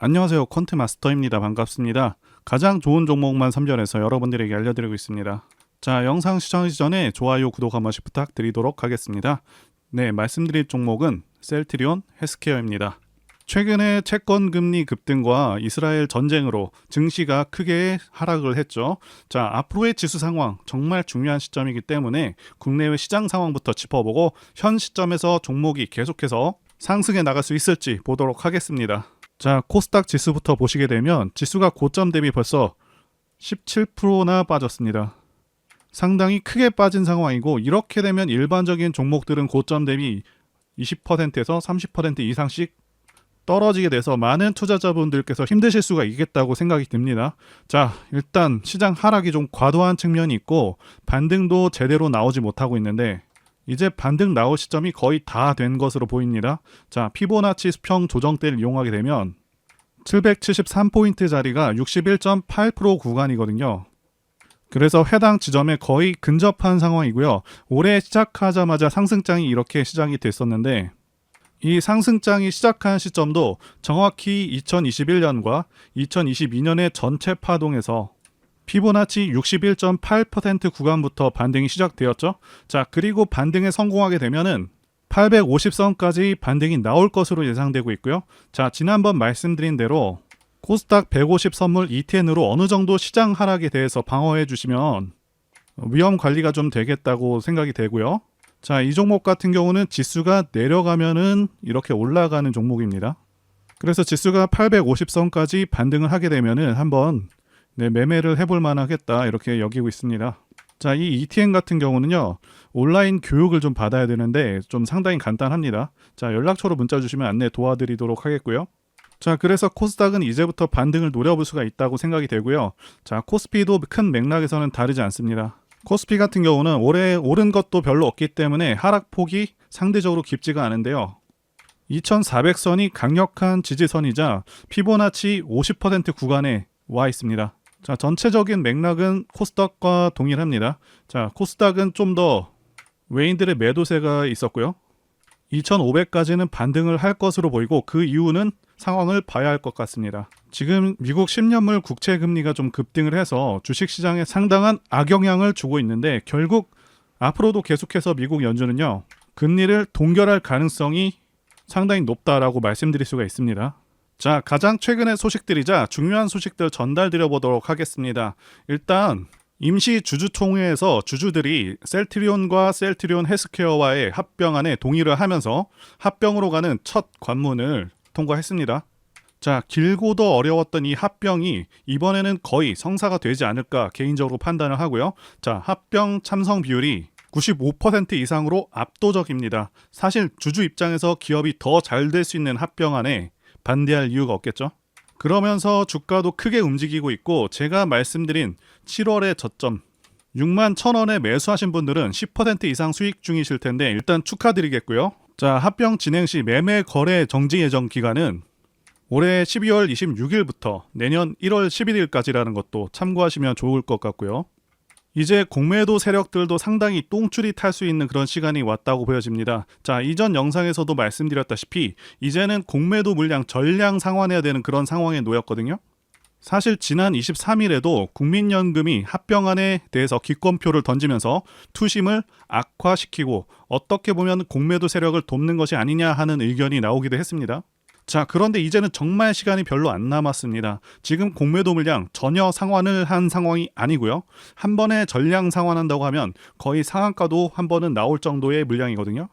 안녕하세요. 퀀트 마스터입니다. 반갑습니다. 가장 좋은 종목만 선별해서 여러분들에게 알려드리고 있습니다. 자, 영상 시청하기 전에 좋아요, 구독 한 번씩 부탁드리도록 하겠습니다. 네, 말씀드릴 종목은 셀트리온 헬스케어입니다. 최근에 채권 금리 급등과 이스라엘 전쟁으로 증시가 크게 하락을 했죠. 자, 앞으로의 지수 상황 정말 중요한 시점이기 때문에 국내외 시장 상황부터 짚어보고 현 시점에서 종목이 계속해서 상승해 나갈 수 있을지 보도록 하겠습니다. 자, 코스닥 지수부터 보시게 되면 지수가 고점 대비 벌써 17%나 빠졌습니다. 상당히 크게 빠진 상황이고, 이렇게 되면 일반적인 종목들은 고점 대비 20%에서 30% 이상씩 떨어지게 돼서 많은 투자자분들께서 힘드실 수가 있겠다고 생각이 듭니다. 자, 일단 시장 하락이 좀 과도한 측면이 있고 반등도 제대로 나오지 못하고 있는데, 이제 반등 나올 시점이 거의 다 된 것으로 보입니다. 자, 피보나치 수평 조정대를 이용하게 되면 773포인트 자리가 61.8% 구간이거든요. 그래서 해당 지점에 거의 근접한 상황이고요. 올해 시작하자마자 상승장이 이렇게 시작이 됐었는데, 이 상승장이 시작한 시점도 정확히 2021년과 2022년의 전체 파동에서 피보나치 61.8% 구간부터 반등이 시작되었죠. 자, 그리고 반등에 성공하게 되면은 850선까지 반등이 나올 것으로 예상되고 있고요. 자, 지난번 말씀드린 대로 코스닥 150 선물 ETN으로 어느 정도 시장 하락에 대해서 방어해 주시면 위험 관리가 좀 되겠다고 생각이 되고요. 자, 이 종목 같은 경우는 지수가 내려가면은 이렇게 올라가는 종목입니다. 그래서 지수가 850선까지 반등을 하게 되면은 한번 매매를 해볼 만하겠다 이렇게 여기고 있습니다. 자, 이 ETN 같은 경우는요, 온라인 교육을 좀 받아야 되는데 좀 상당히 간단합니다. 자, 연락처로 문자 주시면 안내 도와드리도록 하겠고요. 자, 그래서 코스닥은 이제부터 반등을 노려볼 수가 있다고 생각이 되고요. 자, 코스피도 큰 맥락에서는 다르지 않습니다. 코스피 같은 경우는 올해 오른 것도 별로 없기 때문에 하락폭이 상대적으로 깊지가 않은데요. 2400선이 강력한 지지선이자 피보나치 50% 구간에 와 있습니다. 자, 전체적인 맥락은 코스닥과 동일합니다. 자, 코스닥은 좀 더 외인들의 매도세가 있었고요. 2500까지는 반등을 할 것으로 보이고, 그 이유는 상황을 봐야 할 것 같습니다. 지금 미국 10년물 국채 금리가 좀 급등을 해서 주식시장에 상당한 악영향을 주고 있는데, 결국 앞으로도 계속해서 미국 연준은요, 금리를 동결할 가능성이 상당히 높다라고 말씀드릴 수가 있습니다. 자, 가장 최근의 소식들이자 중요한 소식들 전달드려 보도록 하겠습니다. 일단 임시 주주총회에서 주주들이 셀트리온과 셀트리온 헬스케어와의 합병안에 동의를 하면서 합병으로 가는 첫 관문을 통과했습니다. 자, 길고도 어려웠던 이 합병이 이번에는 거의 성사가 되지 않을까 개인적으로 판단을 하고요. 자, 합병 참석 비율이 95% 이상으로 압도적입니다. 사실 주주 입장에서 기업이 더 잘 될 수 있는 합병안에 반대할 이유가 없겠죠. 그러면서 주가도 크게 움직이고 있고, 제가 말씀드린 7월의 저점 61,000원에 매수하신 분들은 10% 이상 수익 중이실 텐데 일단 축하드리겠고요. 자, 합병 진행 시 매매 거래 정지 예정 기간은 올해 12월 26일부터 내년 1월 11일까지라는 것도 참고하시면 좋을 것 같고요. 이제 공매도 세력들도 상당히 똥줄이 탈 수 있는 그런 시간이 왔다고 보여집니다. 자, 이전 영상에서도 말씀드렸다시피 이제는 공매도 물량 전량 상환해야 되는 그런 상황에 놓였거든요. 사실 지난 23일에도 국민연금이 합병안에 대해서 기권표를 던지면서 투심을 악화시키고 어떻게 보면 공매도 세력을 돕는 것이 아니냐 하는 의견이 나오기도 했습니다. 자, 그런데 이제는 정말 시간이 별로 안 남았습니다. 지금 공매도 물량 전혀 상환을 한 상황이 아니고요. 한 번에 전량 상환한다고 하면 거의 상한가도 한 번은 나올 정도의 물량이거든요.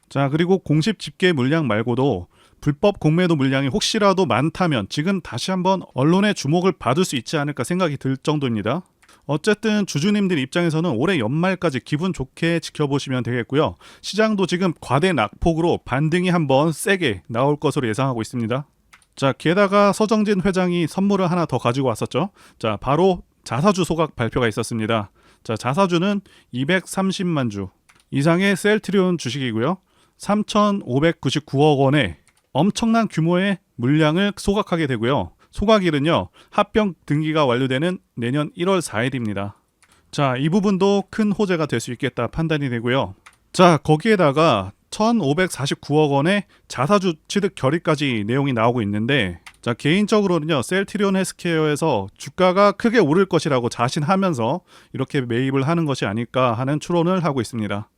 자, 그리고 공식 집계 물량 말고도 불법 공매도 물량이 혹시라도 많다면 지금 다시 한번 언론의 주목을 받을 수 있지 않을까 생각이 들 정도입니다. 어쨌든 주주님들 입장에서는 올해 연말까지 기분 좋게 지켜보시면 되겠고요. 시장도 지금 과대 낙폭으로 반등이 한번 세게 나올 것으로 예상하고 있습니다. 자, 게다가 서정진 회장이 선물을 하나 더 가지고 왔었죠. 자, 바로 자사주 소각 발표가 있었습니다. 자, 자사주는 230만 주 이상의 셀트리온 주식이고요. 3,599억 원의 엄청난 규모의 물량을 소각하게 되고요. 소각일은요, 합병 등기가 완료되는 내년 1월 4일입니다. 자, 이 부분도 큰 호재가 될 수 있겠다 판단이 되고요. 자, 거기에다가 1,549억 원의 자사주 취득 결의까지 내용이 나오고 있는데, 자, 개인적으로는요, 셀트리온 헬스케어에서 주가가 크게 오를 것이라고 자신하면서 이렇게 매입을 하는 것이 아닐까 하는 추론을 하고 있습니다.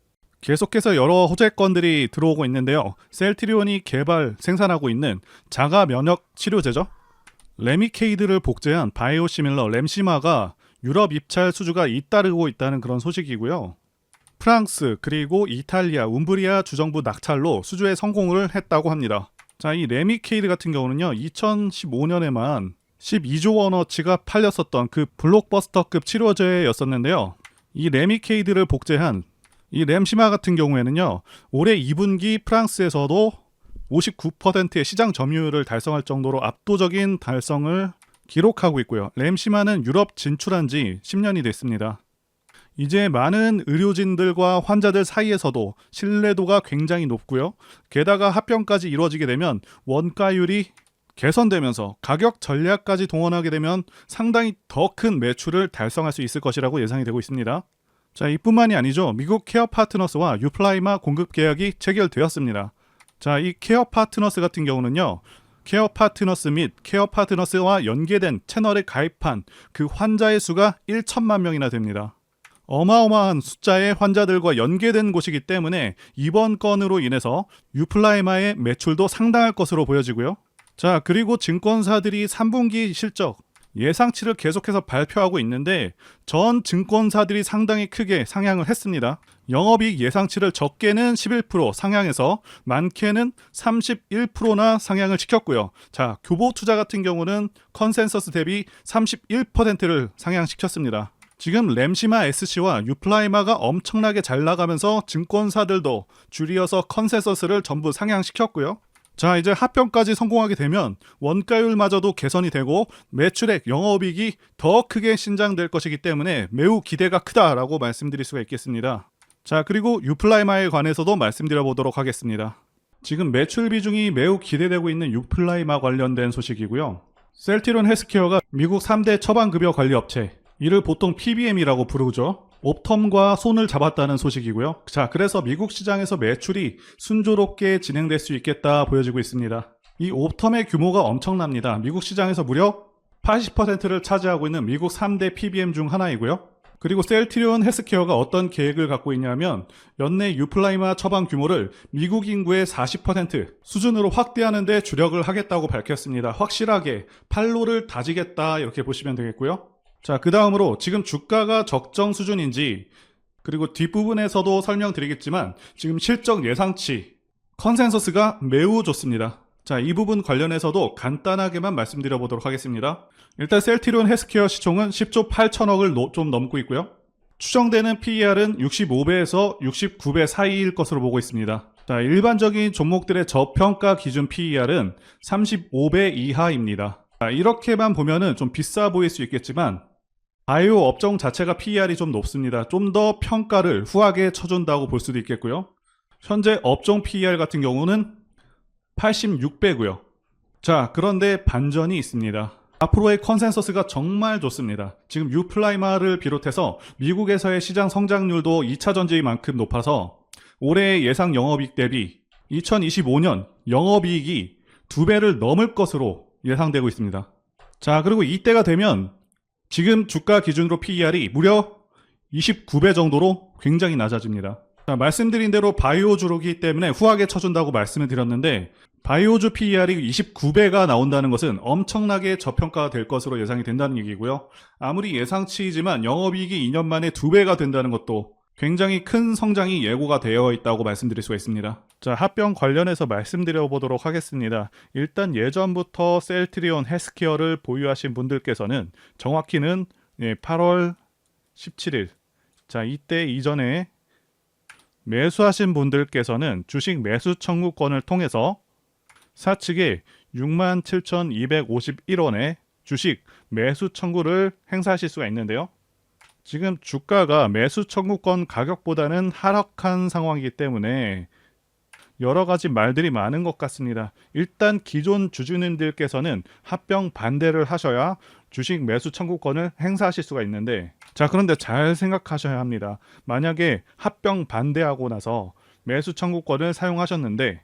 계속해서 여러 호재건들이 들어오고 있는데요. 셀트리온이 개발, 생산하고 있는 자가 면역 치료제죠. 레미케이드를 복제한 바이오시밀러 램시마가 유럽 입찰 수주가 잇따르고 있다는 그런 소식이고요. 프랑스 그리고 이탈리아, 움브리아 주정부 낙찰로 수주에 성공을 했다고 합니다. 자, 이 레미케이드 같은 경우는요, 2015년에만 12조 원어치가 팔렸었던 그 블록버스터급 치료제였었는데요. 이 레미케이드를 복제한 이 램시마 같은 경우에는요, 올해 2분기 프랑스에서도 59%의 시장 점유율을 달성할 정도로 압도적인 달성을 기록하고 있고요. 램시마는 유럽 진출한 지 10년이 됐습니다. 이제 많은 의료진들과 환자들 사이에서도 신뢰도가 굉장히 높고요. 게다가 합병까지 이루어지게 되면 원가율이 개선되면서 가격 전략까지 동원하게 되면 상당히 더 큰 매출을 달성할 수 있을 것이라고 예상이 되고 있습니다. 자, 이뿐만이 아니죠. 미국 케어 파트너스와 유플라이마 공급 계약이 체결되었습니다. 자, 이 케어 파트너스 같은 경우는요, 케어 파트너스 및 케어 파트너스와 연계된 채널에 가입한 그 환자의 수가 1천만 명이나 됩니다. 어마어마한 숫자의 환자들과 연계된 곳이기 때문에 이번 건으로 인해서 유플라이마의 매출도 상당할 것으로 보여지고요. 자, 그리고 증권사들이 3분기 실적 예상치를 계속해서 발표하고 있는데 전 증권사들이 상당히 크게 상향을 했습니다. 영업이익 예상치를 적게는 11% 상향해서 많게는 31%나 상향을 시켰고요. 자, 교보투자 같은 경우는 컨센서스 대비 31%를 상향시켰습니다. 지금 램시마 SC와 유플라이마가 엄청나게 잘 나가면서 증권사들도 줄이어서 컨센서스를 전부 상향시켰고요. 자, 이제 합병까지 성공하게 되면 원가율마저도 개선이 되고 매출액, 영업이익이 더 크게 신장될 것이기 때문에 매우 기대가 크다라고 말씀드릴 수가 있겠습니다. 자, 그리고 유플라이마에 관해서도 말씀드려 보도록 하겠습니다. 지금 매출 비중이 매우 기대되고 있는 유플라이마 관련된 소식이고요. 셀트리온 헬스케어가 미국 3대 처방급여 관리업체, 이를 보통 PBM이라고 부르죠. 옵텀과 손을 잡았다는 소식이고요. 자, 그래서 미국 시장에서 매출이 순조롭게 진행될 수 있겠다 보여지고 있습니다. 이 옵텀의 규모가 엄청납니다. 미국 시장에서 무려 80%를 차지하고 있는 미국 3대 PBM 중 하나이고요. 그리고 셀트리온 헬스케어가 어떤 계획을 갖고 있냐면 연내 유플라이마 처방 규모를 미국 인구의 40% 수준으로 확대하는 데 주력을 하겠다고 밝혔습니다. 확실하게 판로를 다지겠다 이렇게 보시면 되겠고요. 자, 그 다음으로 지금 주가가 적정 수준인지, 그리고 뒷부분에서도 설명드리겠지만 지금 실적 예상치 컨센서스가 매우 좋습니다. 자, 이 부분 관련해서도 간단하게만 말씀드려 보도록 하겠습니다. 일단 셀트리온 헬스케어 시총은 10조 8천억을 좀 넘고 있고요. 추정되는 PER은 65배에서 69배 사이일 것으로 보고 있습니다. 자, 일반적인 종목들의 저평가 기준 PER은 35배 이하입니다. 자, 이렇게만 보면은 좀 비싸 보일 수 있겠지만 바이오 업종 자체가 PER이 좀 높습니다. 좀 더 평가를 후하게 쳐준다고 볼 수도 있겠고요. 현재 업종 PER 같은 경우는 86배고요. 자, 그런데 반전이 있습니다. 앞으로의 컨센서스가 정말 좋습니다. 지금 유플라이마를 비롯해서 미국에서의 시장 성장률도 2차 전지만큼 높아서 올해의 예상 영업이익 대비 2025년 영업이익이 2배를 넘을 것으로 예상되고 있습니다. 자, 그리고 이때가 되면 지금 주가 기준으로 PER이 무려 29배 정도로 굉장히 낮아집니다. 자, 말씀드린 대로 바이오주로기 때문에 후하게 쳐준다고 말씀을 드렸는데 바이오주 PER이 29배가 나온다는 것은 엄청나게 저평가가 될 것으로 예상이 된다는 얘기고요. 아무리 예상치이지만 영업이익이 2년 만에 2배가 된다는 것도 굉장히 큰 성장이 예고가 되어 있다고 말씀드릴 수가 있습니다. 자, 합병 관련해서 말씀드려 보도록 하겠습니다. 일단 예전부터 셀트리온 헬스케어를 보유하신 분들께서는 정확히는 8월 17일, 자, 이때 이전에 매수하신 분들께서는 주식 매수 청구권을 통해서 사측에 67,251원의 주식 매수 청구를 행사하실 수가 있는데요. 지금 주가가 매수 청구권 가격보다는 하락한 상황이기 때문에 여러 가지 말들이 많은 것 같습니다. 일단 기존 주주님들께서는 합병 반대를 하셔야 주식 매수 청구권을 행사하실 수가 있는데, 자, 그런데 잘 생각하셔야 합니다. 만약에 합병 반대하고 나서 매수 청구권을 사용하셨는데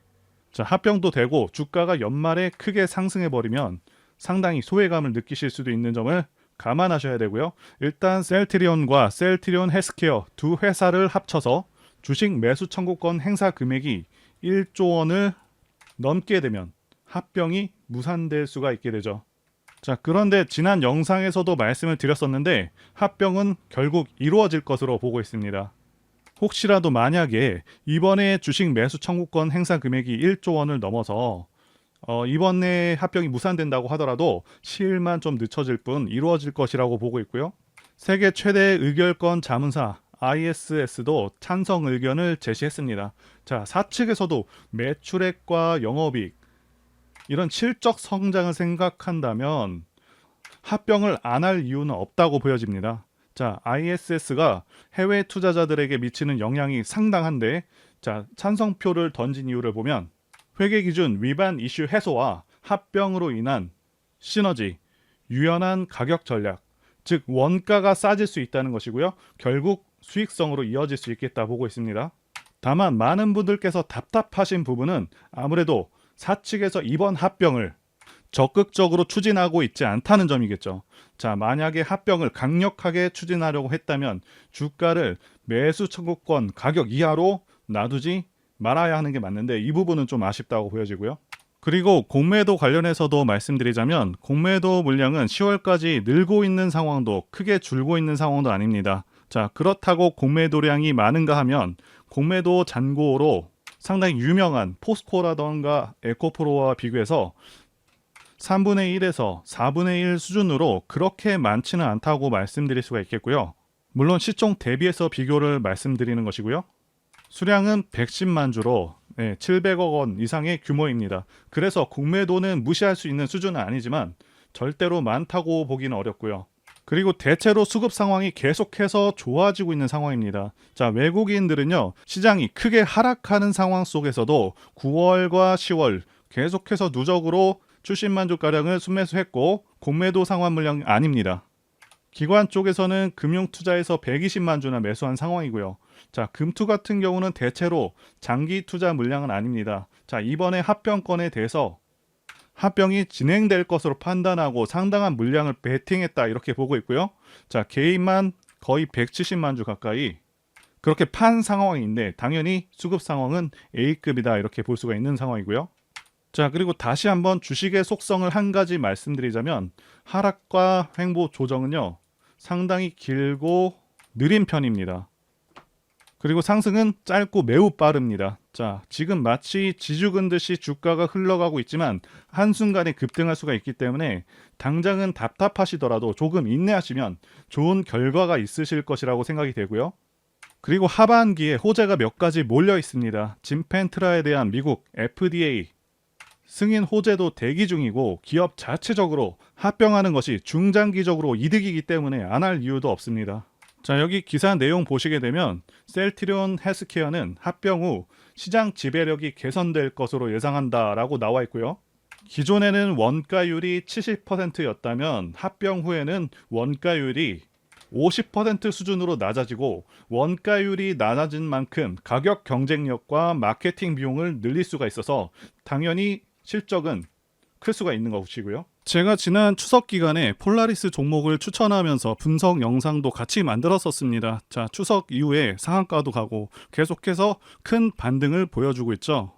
자, 합병도 되고 주가가 연말에 크게 상승해 버리면 상당히 소외감을 느끼실 수도 있는 점을 감안하셔야 되고요. 일단 셀트리온과 셀트리온 헬스케어 두 회사를 합쳐서 주식 매수 청구권 행사 금액이 1조 원을 넘게 되면 합병이 무산될 수가 있게 되죠. 자, 그런데 지난 영상에서도 말씀을 드렸었는데 합병은 결국 이루어질 것으로 보고 있습니다. 혹시라도 만약에 이번에 주식 매수 청구권 행사 금액이 1조 원을 넘어서 이번에 합병이 무산된다고 하더라도 시일만 좀 늦춰질 뿐 이루어질 것이라고 보고 있고요. 세계 최대 의결권 자문사 ISS도 찬성 의견을 제시했습니다. 자, 사측에서도 매출액과 영업이익 이런 실적 성장을 생각한다면 합병을 안 할 이유는 없다고 보여집니다. 자, ISS가 해외 투자자들에게 미치는 영향이 상당한데, 자, 찬성표를 던진 이유를 보면 회계 기준 위반 이슈 해소와 합병으로 인한 시너지, 유연한 가격 전략, 즉 원가가 싸질 수 있다는 것이고요. 결국 수익성으로 이어질 수 있겠다 보고 있습니다. 다만 많은 분들께서 답답하신 부분은 아무래도 사측에서 이번 합병을 적극적으로 추진하고 있지 않다는 점이겠죠. 자, 만약에 합병을 강력하게 추진하려고 했다면 주가를 매수 청구권 가격 이하로 놔두지 말아야 하는 게 맞는데 이 부분은 좀 아쉽다고 보여지고요. 그리고 공매도 관련해서도 말씀드리자면 공매도 물량은 10월까지 늘고 있는 상황도 크게 줄고 있는 상황도 아닙니다. 자, 그렇다고 공매도량이 많은가 하면 공매도 잔고로 상당히 유명한 포스코라던가 에코프로와 비교해서 3분의 1에서 4분의 1 수준으로 그렇게 많지는 않다고 말씀드릴 수가 있겠고요. 물론 시총 대비해서 비교를 말씀드리는 것이고요. 수량은 110만 주로 700억 원 이상의 규모입니다. 그래서 공매도는 무시할 수 있는 수준은 아니지만 절대로 많다고 보기는 어렵고요. 그리고 대체로 수급 상황이 계속해서 좋아지고 있는 상황입니다. 자, 외국인들은요, 시장이 크게 하락하는 상황 속에서도 9월과 10월 계속해서 누적으로 70만 주가량을 순매수했고 공매도 상환 물량이 아닙니다. 기관 쪽에서는 금융투자에서 120만 주나 매수한 상황이고요. 자, 금투 같은 경우는 대체로 장기 투자 물량은 아닙니다. 자, 이번에 합병권에 대해서 합병이 진행될 것으로 판단하고 상당한 물량을 베팅했다 이렇게 보고 있고요. 자, 개인만 거의 170만 주 가까이 그렇게 판 상황인데 당연히 수급 상황은 A급이다 이렇게 볼 수가 있는 상황이고요. 자, 그리고 다시 한번 주식의 속성을 한 가지 말씀드리자면 하락과 횡보 조정은요 상당히 길고 느린 편입니다. 그리고 상승은 짧고 매우 빠릅니다. 자, 지금 마치 지죽은 듯이 주가가 흘러가고 있지만 한순간에 급등할 수가 있기 때문에 당장은 답답하시더라도 조금 인내하시면 좋은 결과가 있으실 것이라고 생각이 되고요. 그리고 하반기에 호재가 몇 가지 몰려 있습니다. 진펜트라에 대한 미국 FDA 승인 호재도 대기 중이고 기업 자체적으로 합병하는 것이 중장기적으로 이득이기 때문에 안 할 이유도 없습니다. 자, 여기 기사 내용 보시게 되면 셀트리온 헬스케어는 합병 후 시장 지배력이 개선될 것으로 예상한다라고 나와 있고요. 기존에는 원가율이 70%였다면 합병 후에는 원가율이 50% 수준으로 낮아지고 원가율이 낮아진 만큼 가격 경쟁력과 마케팅 비용을 늘릴 수가 있어서 당연히 실적은 클 수가 있는 것이고요. 제가 지난 추석 기간에 폴라리스 종목을 추천하면서 분석 영상도 같이 만들었었습니다. 자, 추석 이후에 상한가도 가고 계속해서 큰 반등을 보여주고 있죠.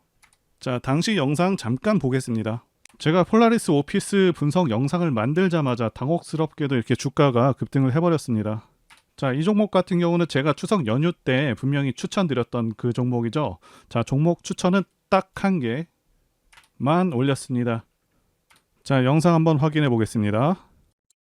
자, 당시 영상 잠깐 보겠습니다. 제가 폴라리스 오피스 분석 영상을 만들자마자 당혹스럽게도 이렇게 주가가 급등을 해버렸습니다. 자, 이 종목 같은 경우는 제가 추석 연휴 때 분명히 추천드렸던 그 종목이죠. 자, 종목 추천은 딱 한 개만 올렸습니다. 자, 영상 한번 확인해 보겠습니다.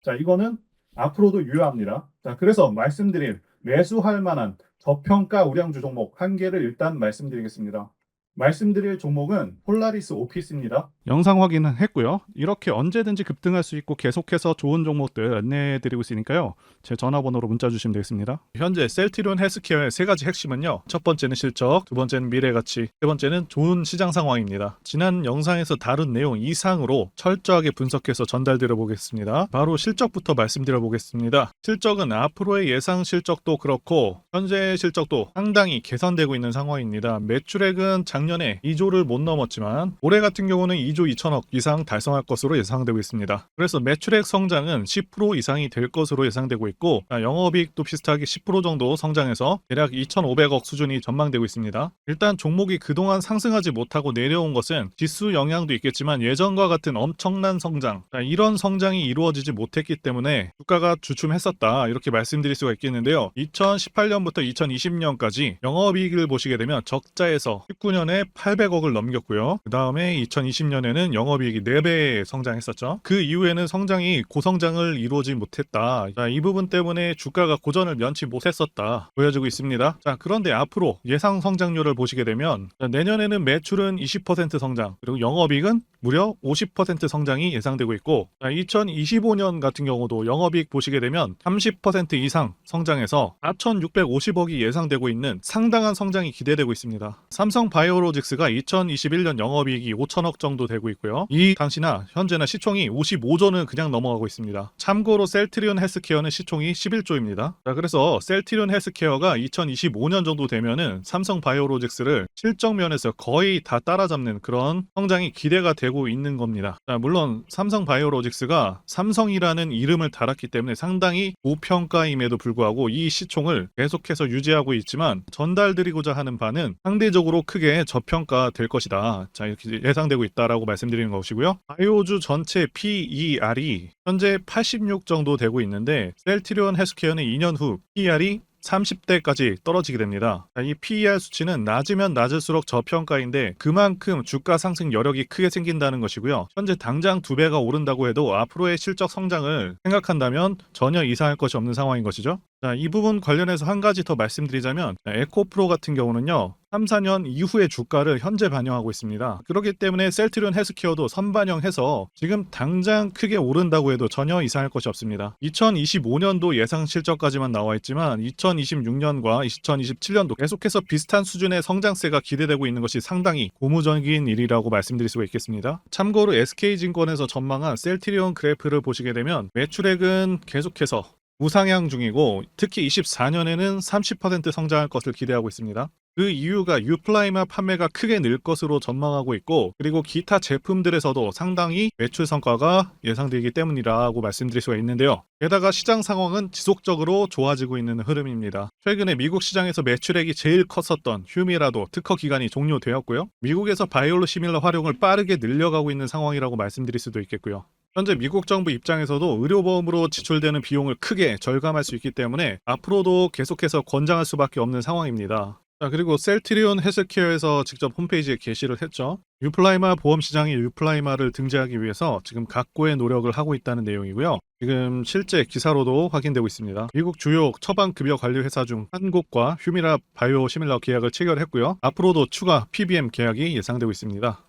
자, 이거는 앞으로도 유효합니다. 자, 그래서 말씀드릴 매수할 만한 저평가 우량주 종목 한 개를 일단 말씀드리겠습니다. 말씀드릴 종목은 폴라리스 오피스입니다. 영상 확인은 했고요. 이렇게 언제든지 급등할 수 있고 계속해서 좋은 종목들 안내해드리고 있으니까요. 제 전화번호로 문자 주시면 되겠습니다. 현재 셀트리온 헬스케어의 세 가지 핵심은요. 첫 번째는 실적, 두 번째는 미래가치, 세 번째는 좋은 시장 상황입니다. 지난 영상에서 다룬 내용 이상으로 철저하게 분석해서 전달드려 보겠습니다. 바로 실적부터 말씀드려 보겠습니다. 실적은 앞으로의 예상 실적도 그렇고 현재 실적도 상당히 개선되고 있는 상황입니다. 매출액은 작년에 2조를 못 넘었지만 올해 같은 경우는 2조 2천억 이상 달성할 것으로 예상되고 있습니다. 그래서 매출액 성장은 10% 이상이 될 것으로 예상되고 있고 영업이익도 비슷하게 10% 정도 성장해서 대략 2,500억 수준이 전망되고 있습니다. 일단 종목이 그동안 상승하지 못하고 내려온 것은 지수 영향도 있겠지만 예전과 같은 엄청난 성장, 이런 성장이 이루어지지 못했기 때문에 주가가 주춤했었다 이렇게 말씀드릴 수가 있겠는데요. 2018년부터 2020년까지 영업이익을 보시게 되면 적자에서 19년에 800억을 넘겼고요. 그 다음에 2020년에는 영업이익이 4배 성장했었죠. 그 이후에는 성장이 고성장을 이루어지 못했다. 이 부분 때문에 주가가 고전을 면치 못했었다 보여지고 있습니다. 그런데 앞으로 예상 성장률을 보시게 되면 내년에는 매출은 20% 성장, 그리고 영업이익은 무려 50% 성장이 예상되고 있고 2025년 같은 경우도 영업이익 보시게 되면 30% 이상 성장해서 4,650억이 예상되고 있는 상당한 성장이 기대되고 있습니다. 삼성바이오로직스가 2021년 영업이익이 5천억 정도 되고 있고요. 이 당시나 현재나 시총이 55조는 그냥 넘어가고 있습니다. 참고로 셀트리온 헬스케어는 시총이 11조입니다. 그래서 셀트리온 헬스케어가 2025년 정도 되면은 삼성바이오로직스를 실적 면에서 거의 다 따라잡는 그런 성장이 기대가 되고 있는 겁니다. 물론 삼성바이오로직스가 삼성이라는 이름을 달았기 때문에 상당히 고평가임에도 불구하고 이 시총을 계속해서 유지하고 있지만 전달드리고자 하는 바는 상대적으로 크게 저평가될 것이다. 이렇게 예상되고 있다라고 말씀드리는 것이고요. 바이오주 전체 PER이 현재 86 정도 되고 있는데 셀트리온 헬스케어는 2년 후 PER이 30대까지 떨어지게 됩니다. 이 PER 수치는 낮으면 낮을수록 저평가인데 그만큼 주가 상승 여력이 크게 생긴다는 것이고요. 현재 당장 2배가 오른다고 해도 앞으로의 실적 성장을 생각한다면 전혀 이상할 것이 없는 상황인 것이죠. 이 부분 관련해서 한 가지 더 말씀드리자면 에코프로 같은 경우는요. 3, 4년 이후의 주가를 현재 반영하고 있습니다. 그렇기 때문에 셀트리온 헬스케어도 선반영해서 지금 당장 크게 오른다고 해도 전혀 이상할 것이 없습니다. 2025년도 예상 실적까지만 나와 있지만 2026년과 2027년도 계속해서 비슷한 수준의 성장세가 기대되고 있는 것이 상당히 고무적인 일이라고 말씀드릴 수가 있겠습니다. 참고로 SK증권에서 전망한 셀트리온 그래프를 보시게 되면 매출액은 계속해서 우상향 중이고 특히 24년에는 30% 성장할 것을 기대하고 있습니다. 그 이유가 유플라이마 판매가 크게 늘 것으로 전망하고 있고 그리고 기타 제품들에서도 상당히 매출 성과가 예상되기 때문이라고 말씀드릴 수가 있는데요. 게다가 시장 상황은 지속적으로 좋아지고 있는 흐름입니다. 최근에 미국 시장에서 매출액이 제일 컸었던 휴미라도 특허 기간이 종료되었고요. 미국에서 바이오시밀러 활용을 빠르게 늘려가고 있는 상황이라고 말씀드릴 수도 있겠고요. 현재 미국 정부 입장에서도 의료보험으로 지출되는 비용을 크게 절감할 수 있기 때문에 앞으로도 계속해서 권장할 수밖에 없는 상황입니다. 그리고 셀트리온 헬스케어에서 직접 홈페이지에 게시를 했죠. 유플라이마 보험시장이 유플라이마를 등재하기 위해서 지금 각고의 노력을 하고 있다는 내용이고요. 지금 실제 기사로도 확인되고 있습니다. 미국 주요 처방급여관리회사 중 한국과 휴미라 바이오시밀러 계약을 체결했고요. 앞으로도 추가 PBM 계약이 예상되고 있습니다.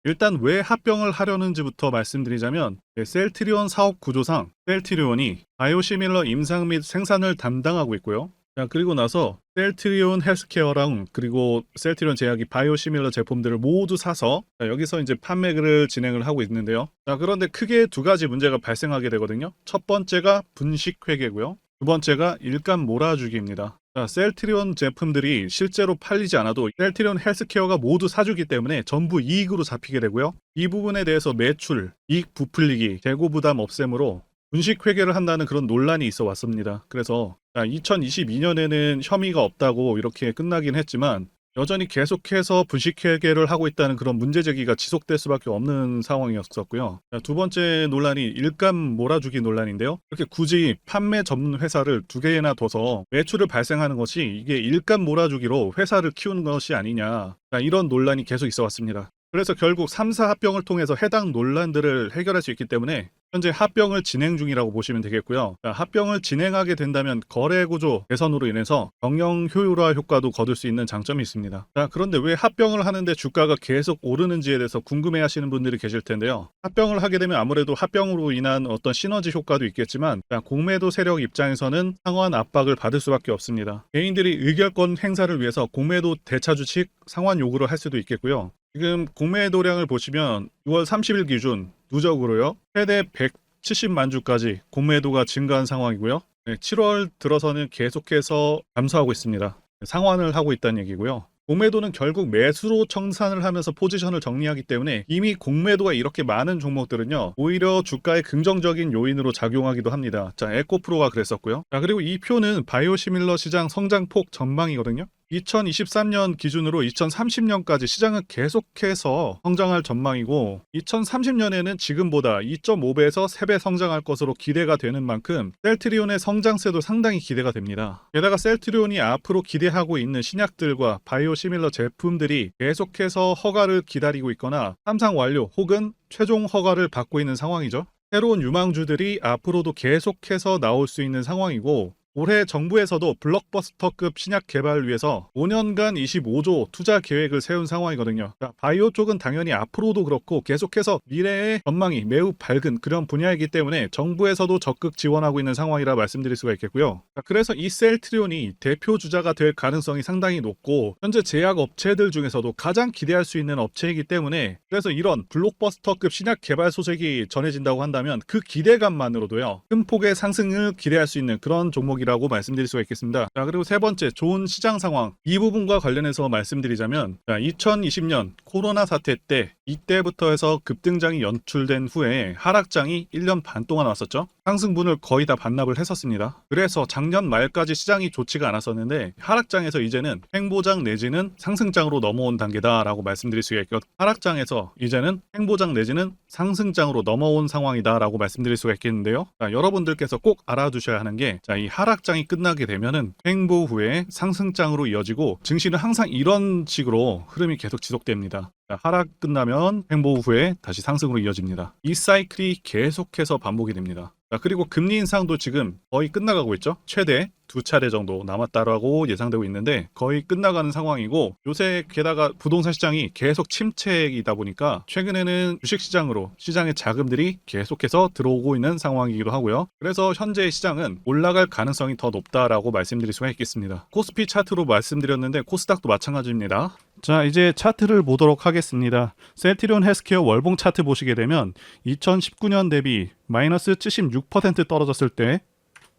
일단 왜 합병을 하려는지부터 말씀드리자면 셀트리온 사업 구조상 셀트리온이 바이오시밀러 임상 및 생산을 담당하고 있고요. 그리고 나서 셀트리온 헬스케어랑 그리고 셀트리온 제약이 바이오시밀러 제품들을 모두 사서 여기서 이제 판매를 진행을 하고 있는데요. 그런데 크게 두 가지 문제가 발생하게 되거든요. 첫 번째가 분식회계고요. 두 번째가 일감 몰아주기입니다. 셀트리온 제품들이 실제로 팔리지 않아도 셀트리온 헬스케어가 모두 사주기 때문에 전부 이익으로 잡히게 되고요. 이 부분에 대해서 매출, 이익 부풀리기, 재고 부담 없앰으로 분식 회계를 한다는 그런 논란이 있어 왔습니다. 그래서 2022년에는 혐의가 없다고 이렇게 끝나긴 했지만 여전히 계속해서 분식 회계를 하고 있다는 그런 문제 제기가 지속될 수밖에 없는 상황이었었고요. 두 번째 논란이 일감 몰아주기 논란인데요. 이렇게 굳이 판매 전문 회사를 두 개나 둬서 매출을 발생하는 것이 이게 일감 몰아주기로 회사를 키우는 것이 아니냐, 이런 논란이 계속 있어 왔습니다. 그래서 결국 3사 합병을 통해서 해당 논란들을 해결할 수 있기 때문에 현재 합병을 진행 중이라고 보시면 되겠고요. 자, 합병을 진행하게 된다면 거래 구조 개선으로 인해서 경영 효율화 효과도 거둘 수 있는 장점이 있습니다. 자, 그런데 왜 합병을 하는데 주가가 계속 오르는지에 대해서 궁금해 하시는 분들이 계실 텐데요. 합병을 하게 되면 아무래도 합병으로 인한 어떤 시너지 효과도 있겠지만, 자, 공매도 세력 입장에서는 상환 압박을 받을 수밖에 없습니다. 개인들이 의결권 행사를 위해서 공매도 대차 주식 상환 요구를 할 수도 있겠고요. 지금 공매도량을 보시면 6월 30일 기준 누적으로요, 최대 170만 주까지 공매도가 증가한 상황이고요. 7월 들어서는 계속해서 감소하고 있습니다. 상환을 하고 있다는 얘기고요. 공매도는 결국 매수로 청산을 하면서 포지션을 정리하기 때문에 이미 공매도가 이렇게 많은 종목들은요, 오히려 주가의 긍정적인 요인으로 작용하기도 합니다. 자, 에코프로가 그랬었고요. 자, 그리고 이 표는 바이오시밀러 시장 성장폭 전망이거든요. 2023년 기준으로 2030년까지 시장은 계속해서 성장할 전망이고, 2030년에는 지금보다 2.5배에서 3배 성장할 것으로 기대가 되는 만큼 셀트리온의 성장세도 상당히 기대가 됩니다. 게다가 셀트리온이 앞으로 기대하고 있는 신약들과 바이오시밀러 제품들이 계속해서 허가를 기다리고 있거나 삼상 완료 혹은 최종 허가를 받고 있는 상황이죠. 새로운 유망주들이 앞으로도 계속해서 나올 수 있는 상황이고, 올해 정부에서도 블록버스터급 신약 개발을 위해서 5년간 25조 투자 계획을 세운 상황이거든요. 자, 바이오 쪽은 당연히 앞으로도 그렇고 계속해서 미래의 전망이 매우 밝은 그런 분야이기 때문에 정부에서도 적극 지원하고 있는 상황이라 말씀드릴 수가 있겠고요. 자, 그래서 이 셀트리온이 대표 주자가 될 가능성이 상당히 높고, 현재 제약 업체들 중에서도 가장 기대할 수 있는 업체이기 때문에, 그래서 이런 블록버스터급 신약 개발 소식이 전해진다고 한다면 그 기대감만으로도요, 큰 폭의 상승을 기대할 수 있는 그런 종목이 라고 말씀드릴 수가 있겠습니다. 자, 그리고 세 번째, 좋은 시장 상황. 이 부분과 관련해서 말씀드리자면, 2020년 코로나 사태 때, 이때부터 해서 급등장이 연출된 후에 하락장이 1년 반 동안 왔었죠. 상승분을 거의 다 반납을 했었습니다. 그래서 작년 말까지 시장이 좋지가 않았었는데, 하락장에서 이제는 횡보장 내지는 상승장으로 넘어온 단계다라고 말씀드릴 수가 있고, 하락장에서 이제는 횡보장 내지는 상승장으로 넘어온 상황이다라고 말씀드릴 수가 있겠는데요. 자, 여러분들께서 꼭 알아두셔야 하는 게, 자, 이 하락장이 끝나게 되면은 횡보 후에 상승장으로 이어지고, 증시는 항상 이런 식으로 흐름이 계속 지속됩니다. 자, 하락 끝나면 횡보 후에 다시 상승으로 이어집니다. 이 사이클이 계속해서 반복이 됩니다. 자, 그리고 금리 인상도 지금 거의 끝나가고 있죠. 최대 2차례 정도 남았다라고 예상되고 있는데 거의 끝나가는 상황이고, 요새 게다가 부동산 시장이 계속 침체이다 보니까 최근에는 주식시장으로 시장의 자금들이 계속해서 들어오고 있는 상황이기도 하고요. 그래서 현재 시장은 올라갈 가능성이 더 높다라고 말씀드릴 수가 있겠습니다. 코스피 차트로 말씀드렸는데 코스닥도 마찬가지입니다. 자, 이제 차트를 보도록 하겠습니다. 셀트리온 헬스케어 월봉 차트 보시게 되면 2019년 대비 마이너스 76% 떨어졌을 때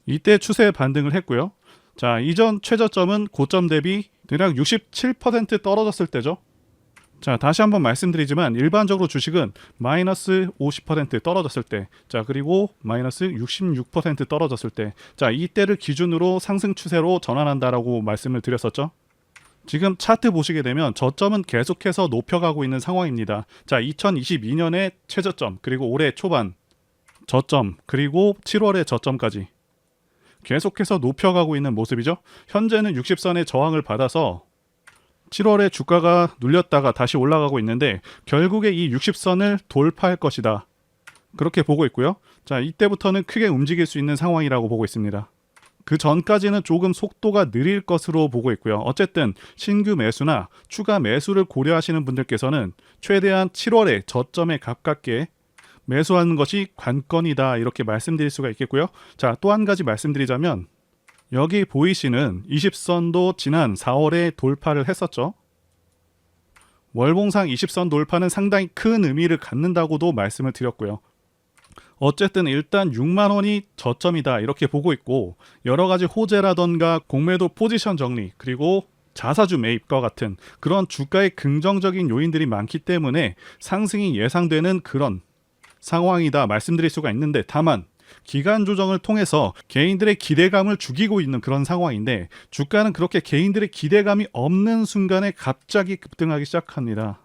이때 추세 반등을 했고요. 자, 이전 최저점은 고점 대비 대략 67% 떨어졌을 때죠. 자, 다시 한번 말씀드리지만 일반적으로 주식은 마이너스 50% 떨어졌을 때, 자, 그리고 마이너스 66% 떨어졌을 때, 자, 이때를 기준으로 상승 추세로 전환한다라고 말씀을 드렸었죠. 지금 차트 보시게 되면 저점은 계속해서 높여가고 있는 상황입니다. 자, 2022년의 최저점, 그리고 올해 초반 저점, 그리고 7월의 저점까지 계속해서 높여가고 있는 모습이죠. 현재는 60선의 저항을 받아서 7월에 주가가 눌렸다가 다시 올라가고 있는데 결국에 이 60선을 돌파할 것이다, 그렇게 보고 있고요. 자, 이때부터는 크게 움직일 수 있는 상황이라고 보고 있습니다. 그 전까지는 조금 속도가 느릴 것으로 보고 있고요. 어쨌든 신규 매수나 추가 매수를 고려하시는 분들께서는 최대한 7월에 저점에 가깝게 매수하는 것이 관건이다, 이렇게 말씀드릴 수가 있겠고요. 자, 또 한 가지 말씀드리자면 여기 보이시는 20선도 지난 4월에 돌파를 했었죠. 월봉상 20선 돌파는 상당히 큰 의미를 갖는다고도 말씀을 드렸고요. 어쨌든 일단 6만원이 저점이다, 이렇게 보고 있고, 여러가지 호재라던가 공매도 포지션 정리, 그리고 자사주 매입과 같은 그런 주가의 긍정적인 요인들이 많기 때문에 상승이 예상되는 그런 상황이다 말씀드릴 수가 있는데, 다만 기간 조정을 통해서 개인들의 기대감을 죽이고 있는 그런 상황인데, 주가는 그렇게 개인들의 기대감이 없는 순간에 갑자기 급등하기 시작합니다.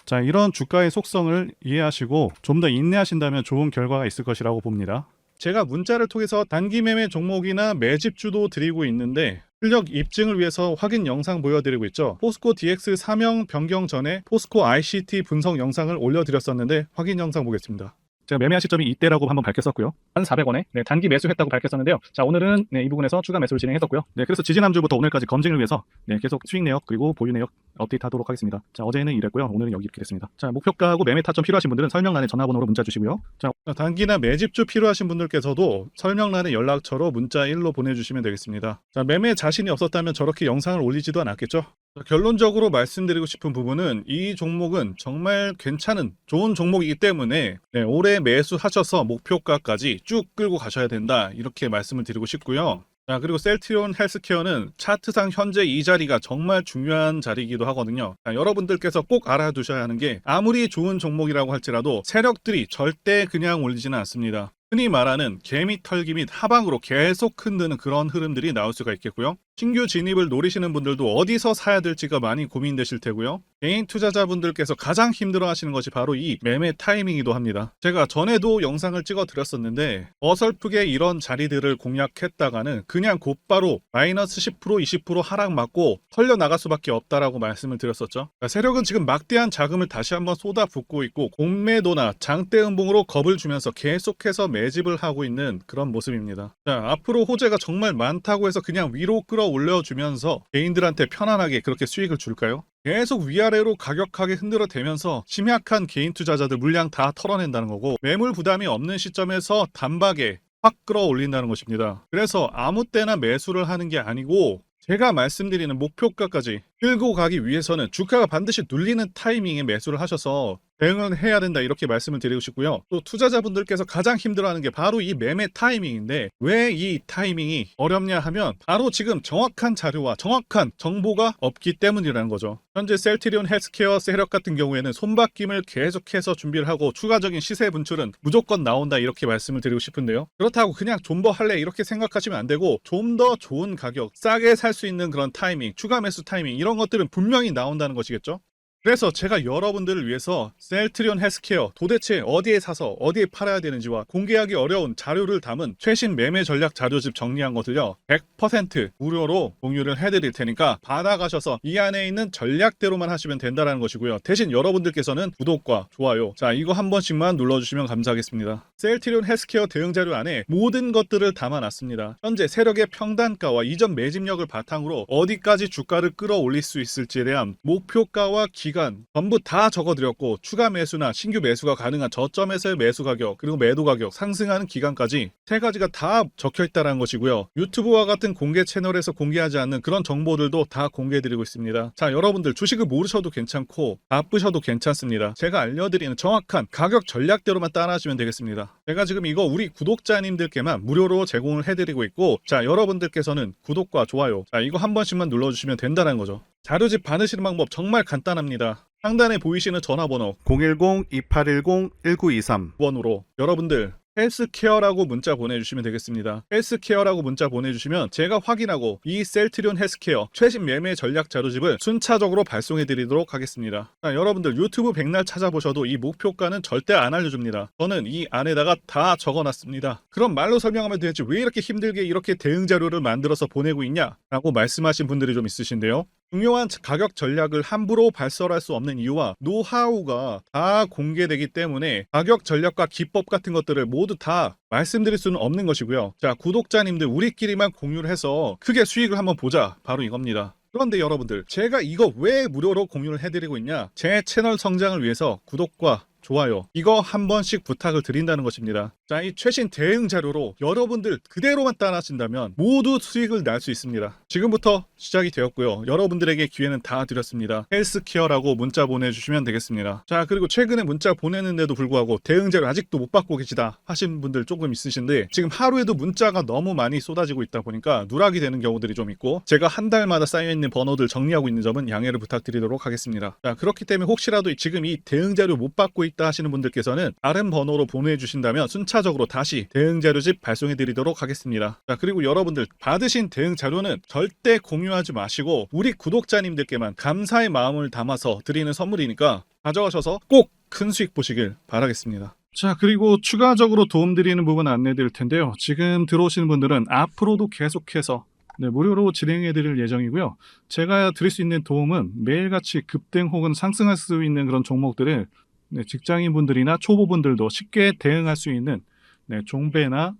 자, 이런 주가의 속성을 이해하시고 좀 더 인내하신다면 좋은 결과가 있을 것이라고 봅니다. 제가 문자를 통해서 단기 매매 종목이나 매집주도 드리고 있는데 실력 입증을 위해서 확인 영상 보여드리고 있죠. 포스코 DX 사명 변경 전에 포스코 ICT 분석 영상을 올려드렸었는데 확인 영상 보겠습니다. 제가 매매한 시점이 이때라고 한번 밝혔었고요. 1,400원에 단기 매수했다고 밝혔었는데요. 자, 오늘은 이 부분에서 추가 매수를 진행했었고요. 그래서 지지난주부터 오늘까지 검증을 위해서 계속 수익 내역 그리고 보유 내역 업데이트하도록 하겠습니다. 자, 어제는 이랬고요. 오늘은 여기 이렇게 됐습니다. 자, 목표가하고 매매 타점 필요하신 분들은 설명란에 전화번호로 문자 주시고요. 자, 단기나 매집주 필요하신 분들께서도 설명란에 연락처로 문자 1로 보내주시면 되겠습니다. 자, 매매 자신이 없었다면 저렇게 영상을 올리지도 않았겠죠. 결론적으로 말씀드리고 싶은 부분은 이 종목은 정말 괜찮은 좋은 종목이기 때문에 올해 매수하셔서 목표가까지 쭉 끌고 가셔야 된다, 이렇게 말씀을 드리고 싶고요. 자, 그리고 셀트리온 헬스케어는 차트상 현재 이 자리가 정말 중요한 자리이기도 하거든요. 자, 여러분들께서 꼭 알아두셔야 하는 게 아무리 좋은 종목이라고 할지라도 세력들이 절대 그냥 올리지는 않습니다. 흔히 말하는 개미 털기 및 하방으로 계속 흔드는 그런 흐름들이 나올 수가 있겠고요. 신규 진입을 노리시는 분들도 어디서 사야 될지가 많이 고민되실 테고요. 개인 투자자분들께서 가장 힘들어 하시는 것이 바로 이 매매 타이밍이기도 합니다. 제가 전에도 영상을 찍어 드렸었는데 어설프게 이런 자리들을 공략했다가는 그냥 곧바로 마이너스 10% 20% 하락 맞고 털려 나갈 수밖에 없다라고 말씀을 드렸었죠. 세력은 지금 막대한 자금을 다시 한번 쏟아붓고 있고 공매도나 장대 음봉으로 겁을 주면서 계속해서 매집을 하고 있는 그런 모습입니다. 자, 앞으로 호재가 정말 많다고 해서 그냥 위로 끌어올려주면서 개인들한테 편안하게 그렇게 수익을 줄까요? 계속 위아래로 가격하게 흔들어대면서 심약한 개인 투자자들 물량 다 털어낸다는 거고, 매물 부담이 없는 시점에서 단박에 확 끌어올린다는 것입니다. 그래서 아무 때나 매수를 하는 게 아니고 제가 말씀드리는 목표가까지 끌고 가기 위해서는 주가가 반드시 눌리는 타이밍에 매수를 하셔서 대응을 해야 된다, 이렇게 말씀을 드리고 싶고요. 또 투자자분들께서 가장 힘들어하는 게 바로 이 매매 타이밍인데, 왜 이 타이밍이 어렵냐 하면 바로 지금 정확한 자료와 정확한 정보가 없기 때문이라는 거죠. 현재 셀트리온 헬스케어 세력 같은 경우에는 손바뀜을 계속해서 준비를 하고 추가적인 시세 분출은 무조건 나온다, 이렇게 말씀을 드리고 싶은데요. 그렇다고 그냥 존버할래 이렇게 생각하시면 안 되고, 좀 더 좋은 가격, 싸게 살 수 있는 그런 타이밍, 추가 매수 타이밍, 이런 것들은 분명히 나온다는 것이겠죠. 그래서 제가 여러분들을 위해서 셀트리온 헬스케어 도대체 어디에 사서 어디에 팔아야 되는지와 공개하기 어려운 자료를 담은 최신 매매 전략 자료집 정리한 것을요 100% 무료로 공유를 해드릴 테니까 받아가셔서 이 안에 있는 전략대로만 하시면 된다는 것이고요. 대신 여러분들께서는 구독과 좋아요, 자, 이거 한 번씩만 눌러주시면 감사하겠습니다. 셀트리온 헬스케어 대응 자료 안에 모든 것들을 담아놨습니다. 현재 세력의 평단가와 이전 매집력을 바탕으로 어디까지 주가를 끌어올릴 수 있을지에 대한 목표가와 기간 전부 다 적어드렸고, 추가 매수나 신규 매수가 가능한 저점에서의 매수 가격, 그리고 매도 가격, 상승하는 기간까지 세 가지가 다 적혀있다는 것이고요. 유튜브와 같은 공개 채널에서 공개하지 않는 그런 정보들도 다 공개해드리고 있습니다. 자, 여러분들 주식을 모르셔도 괜찮고 바쁘셔도 괜찮습니다. 제가 알려드리는 정확한 가격 전략대로만 따라하시면 되겠습니다. 제가 지금 이거 우리 구독자님들께만 무료로 제공을 해드리고 있고, 자, 여러분들께서는 구독과 좋아요, 자, 이거 한 번씩만 눌러주시면 된다는 거죠. 자료집 받으시는 방법 정말 간단합니다. 상단에 보이시는 전화번호 010-2810-1923번으로 여러분들 헬스케어라고 문자 보내주시면 되겠습니다. 헬스케어라고 문자 보내주시면 제가 확인하고 이 셀트리온 헬스케어 최신 매매 전략 자료집을 순차적으로 발송해드리도록 하겠습니다. 자, 여러분들 유튜브 백날 찾아보셔도 이 목표가는 절대 안 알려줍니다. 저는 이 안에다가 다 적어놨습니다. 그럼 말로 설명하면 되지 왜 이렇게 힘들게 이렇게 대응 자료를 만들어서 보내고 있냐 라고 말씀하신 분들이 좀 있으신데요. 중요한 가격 전략을 함부로 발설할 수 없는 이유와 노하우가 다 공개되기 때문에 가격 전략과 기법 같은 것들을 모두 다 말씀드릴 수는 없는 것이고요. 자, 구독자님들 우리끼리만 공유를 해서 크게 수익을 한번 보자, 바로 이겁니다. 그런데 여러분들, 제가 이거 왜 무료로 공유를 해드리고 있냐? 제 채널 성장을 위해서 구독과 좋아요, 이거 한 번씩 부탁을 드린다는 것입니다. 자, 이 최신 대응 자료로 여러분들 그대로만 따라하신다면 모두 수익을 낼 수 있습니다. 지금부터 시작이 되었고요. 여러분들에게 기회는 다 드렸습니다. 헬스케어라고 문자 보내주시면 되겠습니다. 자, 그리고 최근에 문자 보내는데도 불구하고 대응 자료 아직도 못 받고 계시다 하신 분들 조금 있으신데, 지금 하루에도 문자가 너무 많이 쏟아지고 있다 보니까 누락이 되는 경우들이 좀 있고, 제가 한 달마다 쌓여있는 번호들 정리하고 있는 점은 양해를 부탁드리도록 하겠습니다. 자, 그렇기 때문에 혹시라도 지금 이 대응 자료 못 받고 있다 하시는 분들께서는 다른 번호로 보내주신다면 순차적으로 다시 대응 자료집 발송해 드리도록 하겠습니다. 자, 그리고 여러분들 받으신 대응 자료는 절대 공유하지 마시고 우리 구독자님들께만 감사의 마음을 담아서 드리는 선물이니까 가져가셔서 꼭 큰 수익 보시길 바라겠습니다. 자, 그리고 추가적으로 도움드리는 부분 안내 드릴 텐데요. 지금 들어오시는 분들은 앞으로도 계속해서 무료로 진행해 드릴 예정이고요. 제가 드릴 수 있는 도움은 매일같이 급등 혹은 상승할 수 있는 그런 종목들을 네, 직장인분들이나 초보분들도 쉽게 대응할 수 있는 네, 종배나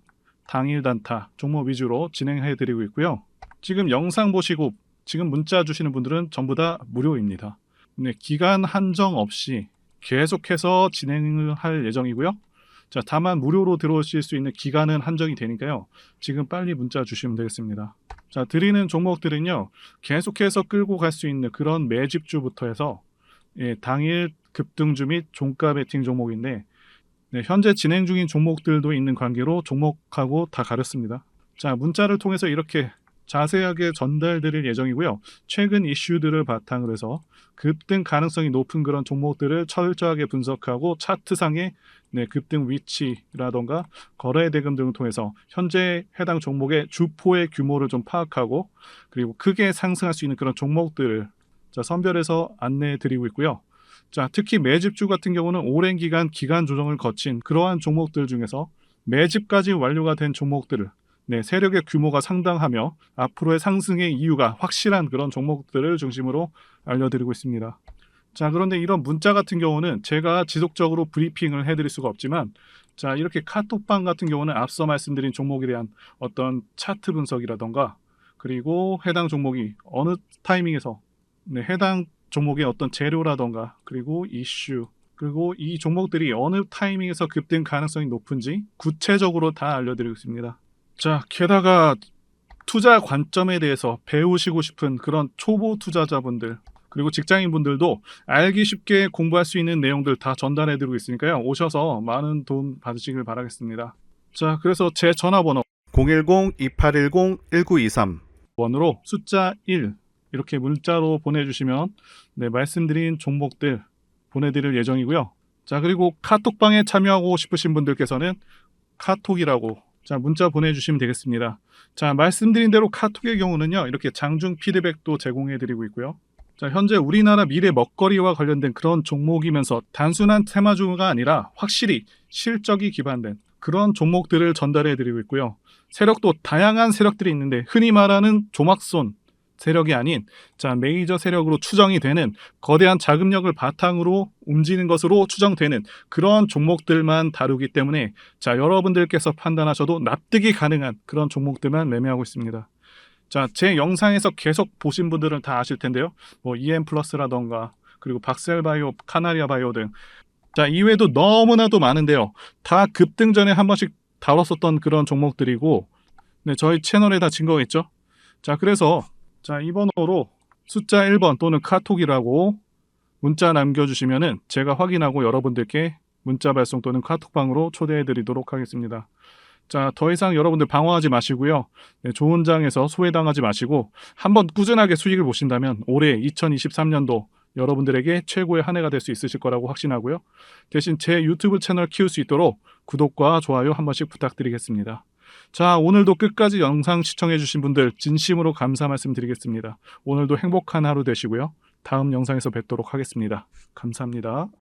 당일 단타 종목 위주로 진행해 드리고 있고요. 지금 영상 보시고 지금 문자 주시는 분들은 전부 다 무료입니다. 네, 기간 한정 없이 계속해서 진행을 할 예정이고요. 자, 다만 무료로 들어오실 수 있는 기간은 한정이 되니까요. 지금 빨리 문자 주시면 되겠습니다. 자, 드리는 종목들은요. 계속해서 끌고 갈 수 있는 그런 매집주부터 해서 당일 급등주 및 종가 베팅 종목인데 네, 현재 진행 중인 종목들도 있는 관계로 종목하고 다 가렸습니다. 자, 문자를 통해서 이렇게 자세하게 전달드릴 예정이고요. 최근 이슈들을 바탕으로 해서 급등 가능성이 높은 그런 종목들을 철저하게 분석하고 차트상의 네, 급등 위치라던가 거래 대금 등을 통해서 현재 해당 종목의 주포의 규모를 좀 파악하고 그리고 크게 상승할 수 있는 그런 종목들을 자, 선별해서 안내해 드리고 있고요. 자, 특히 매집주 같은 경우는 오랜 기간 조정을 거친 그러한 종목들 중에서 매집까지 완료가 된 종목들을 네, 세력의 규모가 상당하며 앞으로의 상승의 이유가 확실한 그런 종목들을 중심으로 알려드리고 있습니다. 자, 그런데 이런 문자 같은 경우는 제가 지속적으로 브리핑을 해드릴 수가 없지만 자, 이렇게 카톡방 같은 경우는 앞서 말씀드린 종목에 대한 어떤 차트 분석이라던가 그리고 해당 종목이 어느 타이밍에서 네, 해당 종목의 어떤 재료라던가 그리고 이슈 그리고 이 종목들이 어느 타이밍에서 급등 가능성이 높은지 구체적으로 다 알려드리고 있습니다. 자, 게다가 투자 관점에 대해서 배우시고 싶은 그런 초보 투자자분들 그리고 직장인분들도 알기 쉽게 공부할 수 있는 내용들 다 전달해드리고 있으니까요. 오셔서 많은 도움 받으시길 바라겠습니다. 자, 그래서 제 전화번호 010-2810-1923 번으로 숫자 1 이렇게 문자로 보내주시면 네, 말씀드린 종목들 보내드릴 예정이고요. 자, 그리고 카톡방에 참여하고 싶으신 분들께서는 카톡이라고 자, 문자 보내주시면 되겠습니다. 자, 말씀드린 대로 카톡의 경우는요. 이렇게 장중 피드백도 제공해드리고 있고요. 자, 현재 우리나라 미래 먹거리와 관련된 그런 종목이면서 단순한 테마주가 아니라 확실히 실적이 기반된 그런 종목들을 전달해드리고 있고요. 세력도 다양한 세력들이 있는데 흔히 말하는 조막손 세력이 아닌 자, 메이저 세력으로 추정이 되는 거대한 자금력을 바탕으로 움직이는 것으로 추정되는 그런 종목들만 다루기 때문에 자, 여러분들께서 판단하셔도 납득이 가능한 그런 종목들만 매매하고 있습니다. 자, 제 영상에서 계속 보신 분들은 다 아실 텐데요. 뭐 EM 플러스라던가 그리고 박셀바이오, 카나리아 바이오 등 자, 이외에도 너무나도 많은데요. 다 급등 전에 한 번씩 다뤘었던 그런 종목들이고 네, 저희 채널에 다 증거가 있죠. 자, 그래서 자, 이 번호로 숫자 1번 또는 카톡이라고 문자 남겨주시면은 제가 확인하고 여러분들께 문자 발송 또는 카톡방으로 초대해 드리도록 하겠습니다. 자, 더 이상 여러분들 방황하지 마시고요. 네, 좋은 장에서 소외당하지 마시고 한번 꾸준하게 수익을 보신다면 올해 2023년도 여러분들에게 최고의 한 해가 될 수 있으실 거라고 확신하고요. 대신 제 유튜브 채널 키울 수 있도록 구독과 좋아요 한 번씩 부탁드리겠습니다. 자, 오늘도 끝까지 영상 시청해주신 분들 진심으로 감사 말씀드리겠습니다. 오늘도 행복한 하루 되시고요. 다음 영상에서 뵙도록 하겠습니다. 감사합니다.